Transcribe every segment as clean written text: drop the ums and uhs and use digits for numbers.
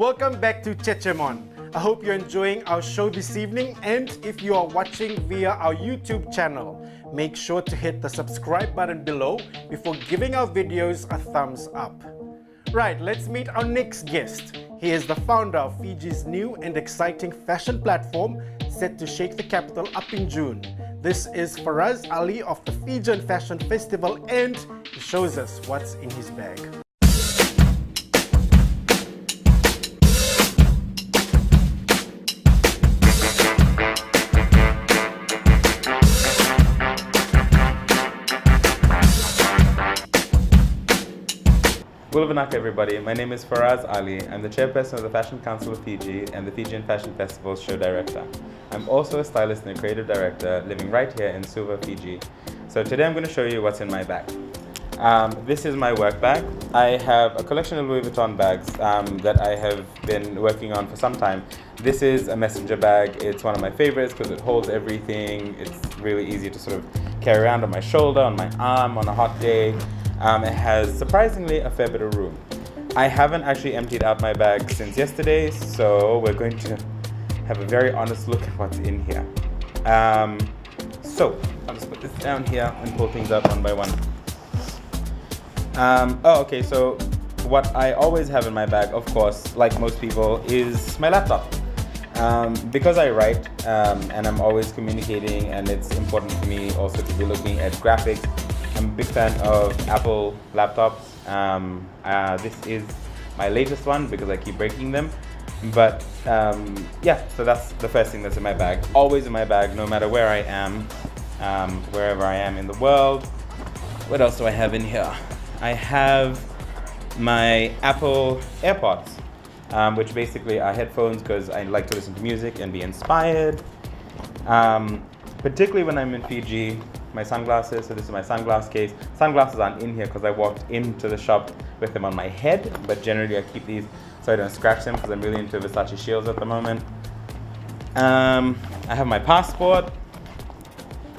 Welcome back to Jejemon. I hope you're enjoying our show this evening, and if you are watching via our YouTube channel, make sure to hit the subscribe button below before giving our videos a thumbs up. Right, let's meet our next guest. He is the founder of Fiji's new and exciting fashion platform set to shake the capital up in June. This is Faraz Ali of the Fijian Fashion Festival, and he shows us what's in his bag. Gulvanak everybody, my name is Faraz Ali. I'm the chairperson of the Fashion Council of Fiji and the Fijian Fashion Festival's show director. I'm also a stylist and a creative director living right here in Suva, Fiji. So today I'm going to show you what's in my bag. This is my work bag. I have a collection of Louis Vuitton bags that I have been working on for some time. This is a messenger bag. It's one of my favorites because it holds everything. It's really easy to sort of carry around on my shoulder, on my arm, on a hot day. It has surprisingly a fair bit of room. I haven't actually emptied out my bag since yesterday, so we're going to have a very honest look at what's in here. So I'll just put this down here and pull things up one by one. Okay, so what I always have in my bag, of course, like most people, is my laptop. Because I write and I'm always communicating, and it's important for me also to be looking at graphics. I'm a big fan of Apple laptops. This is my latest one because I keep breaking them. But yeah, so that's the first thing that's in my bag. Always in my bag, no matter where I am, wherever I am in the world. What else do I have in here? I have my Apple Airpods, which basically are headphones because I like to listen to music and be inspired. Particularly when I'm in Fiji. My sunglasses, so this is my sunglass case. Sunglasses aren't in here because I walked into the shop with them on my head, but generally I keep these so I don't scratch them because I'm really into Versace shields at the moment. I have my passport.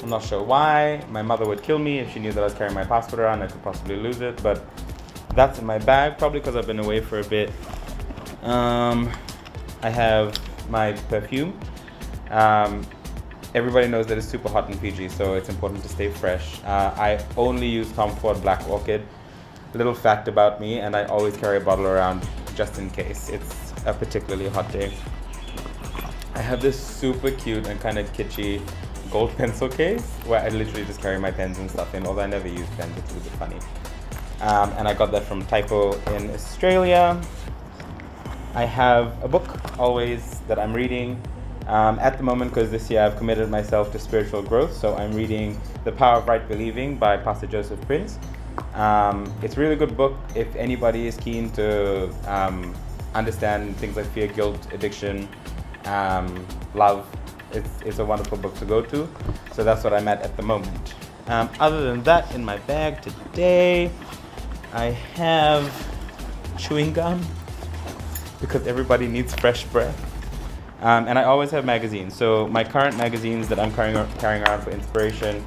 I'm not sure why. My mother would kill me if she knew that I was carrying my passport around. I could possibly lose it, but that's in my bag, probably because I've been away for a bit. I have my perfume. Everybody knows that it's super hot in Fiji, so it's important to stay fresh. I only use Tom Ford Black Orchid. Little fact about me, and I always carry a bottle around just in case it's a particularly hot day. I have this super cute and kind of kitschy gold pencil case where I literally just carry my pens and stuff in, although I never use pens, it's a bit funny. And I got that from Typo in Australia. I have a book always that I'm reading. At the moment, because this year I've committed myself to spiritual growth, so I'm reading The Power of Right Believing by Pastor Joseph Prince. It's a really good book if anybody is keen to understand things like fear, guilt, addiction, love. It's a wonderful book to go to, so that's what I'm at the moment. Other than that, in my bag today, I have chewing gum because everybody needs fresh breath. And I always have magazines. So my current magazines that I'm carrying around for inspiration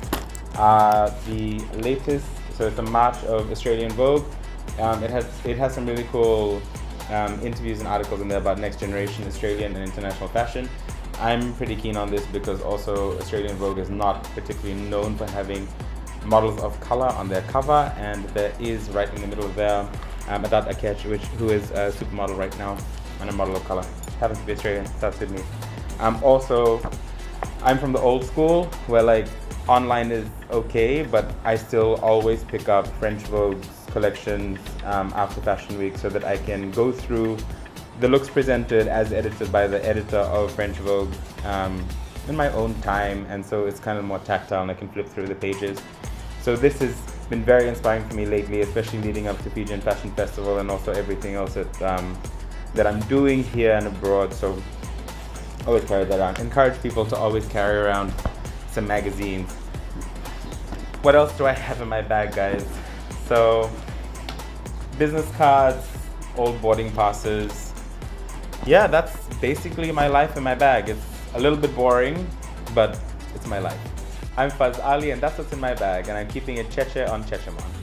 are the latest. So it's a March of Australian Vogue. It has some really cool interviews and articles in there about next generation Australian and international fashion. I'm pretty keen on this because also Australian Vogue is not particularly known for having models of color on their cover, and there is right in the middle of there Adat Akech, who is a supermodel right now and a model of color. Happens to be Australian, South Sydney. Also, I'm from the old school where like online is okay, but I still always pick up French Vogue's collections after Fashion Week so that I can go through the looks presented as edited by the editor of French Vogue in my own time, and so it's kind of more tactile and I can flip through the pages. So this has been very inspiring for me lately, especially leading up to Fijian Fashion Festival and also everything else that I'm doing here and abroad, so always carry that around. Encourage people to always carry around some magazines. What else do I have in my bag, guys? So, business cards, old boarding passes. Yeah, that's basically my life in my bag. It's a little bit boring, but it's my life. I'm Faraz Ali, and that's what's in my bag, and I'm keeping it Cheche on Jejemon.